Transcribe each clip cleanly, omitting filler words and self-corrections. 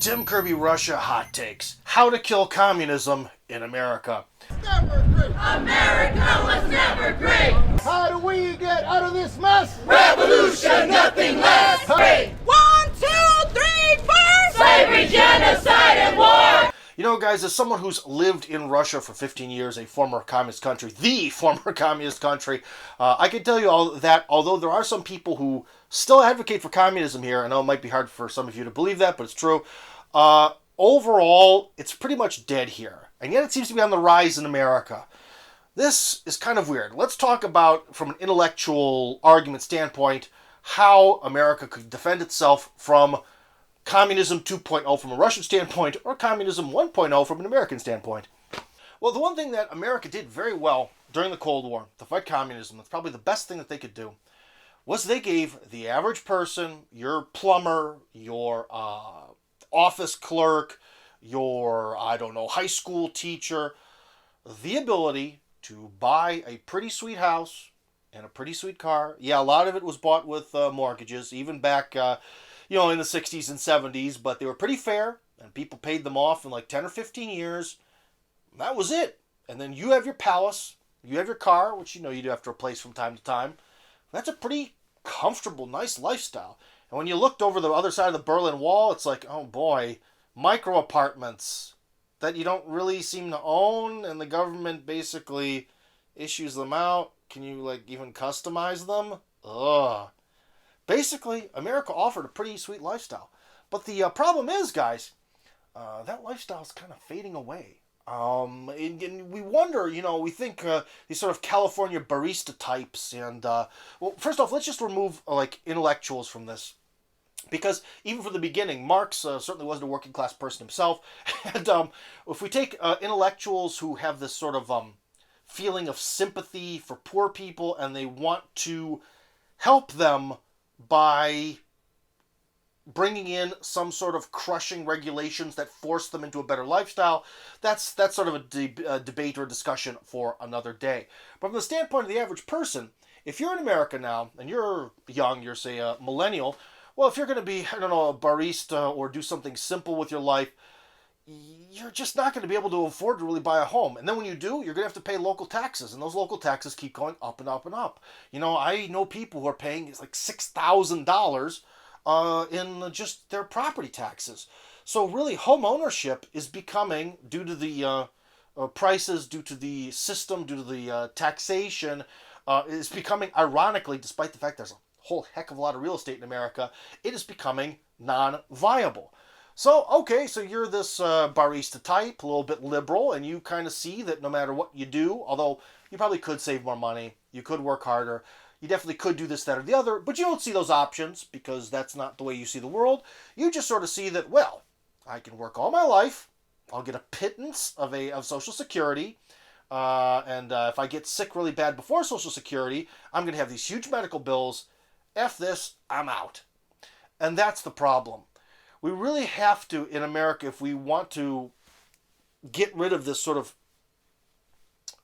Tim Kirby Russia hot takes. How to kill communism in America. Never great. America was never great. How do we get out of this mess? Revolution, nothing less. Hey. 1, 2, 3, 4. Slavery, genocide, and war. You know, guys, as someone who's lived in Russia for 15 years, a former communist country, the former communist country, I can tell you all that although there are some people who still advocate for communism here, I know it might be hard for some of you to believe that, but it's true, overall, it's pretty much dead here. And yet it seems to be on the rise in America. This is kind of weird. Let's talk about, from an intellectual argument standpoint, how America could defend itself from Communism 2.0 from a Russian standpoint, or Communism 1.0 from an American standpoint. Well, the one thing that America did very well during the Cold War to fight communism, that's probably the best thing that they could do, was they gave the average person, your plumber, your office clerk, your, high school teacher, the ability to buy a pretty sweet house and a pretty sweet car. Yeah, a lot of it was bought with mortgages, even back in the 60s and 70s, but they were pretty fair, and people paid them off in like 10 or 15 years. That was it. And then you have your palace, you have your car, which you do have to replace from time to time. That's a pretty comfortable, nice lifestyle. And when you looked over the other side of the Berlin Wall, it's like, oh boy, micro apartments that you don't really seem to own, and the government basically issues them out. Can you even customize them? Ugh. Basically, America offered a pretty sweet lifestyle. But the problem is, guys, that lifestyle is kind of fading away. And we wonder, we think these sort of California barista types. And, well, first off, let's just remove, intellectuals from this. Because even from the beginning, Marx certainly wasn't a working class person himself. And if we take intellectuals who have this sort of feeling of sympathy for poor people, and they want to help them by bringing in some sort of crushing regulations that force them into a better lifestyle, that's sort of a debate or a discussion for another day. But from the standpoint of the average person, if you're in America now, and you're young, you're, say, a millennial, well, if you're going to be, a barista or do something simple with your life, you're just not going to be able to afford to really buy a home. And then when you do, you're going to have to pay local taxes. And those local taxes keep going up and up and up. I know people who are paying $6,000 in just their property taxes. So really, home ownership is becoming, due to the prices, due to the system, due to the taxation, is becoming, ironically, despite the fact there's a whole heck of a lot of real estate in America, it is becoming non-viable. So, okay, so you're this barista type, a little bit liberal, and you kind of see that no matter what you do, although you probably could save more money, you could work harder, you definitely could do this, that, or the other, but you don't see those options because that's not the way you see the world. You just sort of see that, well, I can work all my life, I'll get a pittance of Social Security, and if I get sick really bad before Social Security, I'm going to have these huge medical bills. F this, I'm out. And that's the problem. We really have to, in America, if we want to get rid of this sort of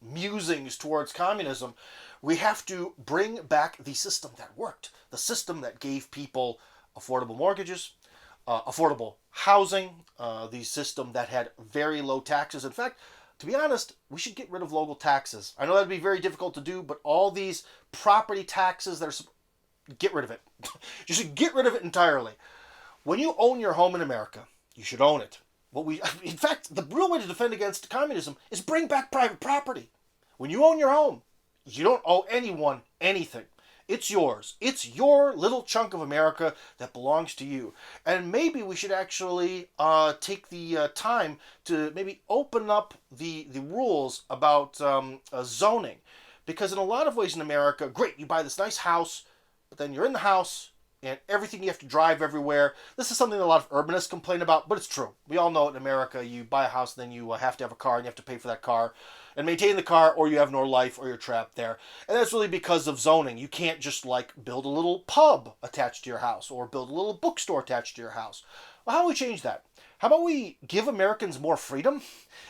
musings towards communism, we have to bring back the system that worked. The system that gave people affordable mortgages, affordable housing, the system that had very low taxes. In fact, to be honest, we should get rid of local taxes. I know that would be very difficult to do, but all these property taxes that are... Get rid of it. You should get rid of it entirely. When you own your home in America, you should own it. In fact, the real way to defend against communism is bring back private property. When you own your home, you don't owe anyone anything. It's yours. It's your little chunk of America that belongs to you. And maybe we should actually take the time to maybe open up the rules about zoning. Because in a lot of ways in America, great, you buy this nice house, but then you're in the house, and everything you have to drive everywhere. This is something that a lot of urbanists complain about, but it's true. We all know it in America. You buy a house, then you have to have a car, and you have to pay for that car and maintain the car, or you have no life, or you're trapped there. And that's really because of zoning. You can't just, build a little pub attached to your house, or build a little bookstore attached to your house. Well, how do we change that? How about we give Americans more freedom?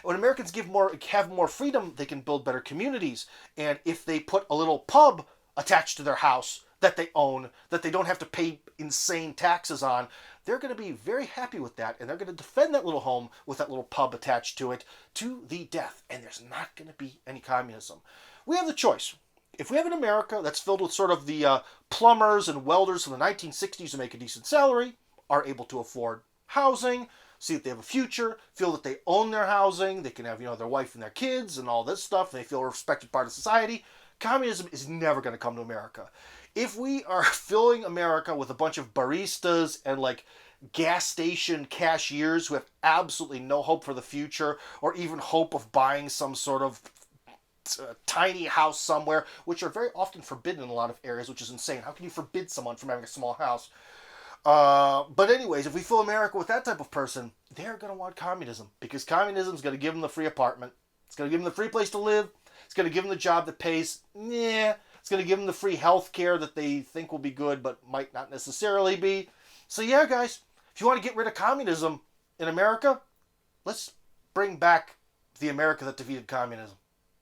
When Americans have more freedom, they can build better communities. And if they put a little pub attached to their house, that they own, that they don't have to pay insane taxes on. They're going to be very happy with that, and they're going to defend that little home with that little pub attached to it to the death, and there's not going to be any communism. We have the choice. If we have an America that's filled with sort of the plumbers and welders from the 1960s who make a decent salary, are able to afford housing, see that they have a future, feel that they own their housing, they can have, their wife and their kids and all this stuff, and they feel a respected part of society, communism is never going to come to America. If we are filling America with a bunch of baristas and like gas station cashiers who have absolutely no hope for the future or even hope of buying some sort of tiny house somewhere, which are very often forbidden in a lot of areas, which is insane. How can you forbid someone from having a small house? But anyways, if we fill America with that type of person, they're going to want communism, because communism is going to give them the free apartment. It's going to give them the free place to live. It's going to give them the job that pays. It's going to give them the free health care that they think will be good, but might not necessarily be. So yeah, guys, if you want to get rid of communism in America, let's bring back the America that defeated communism.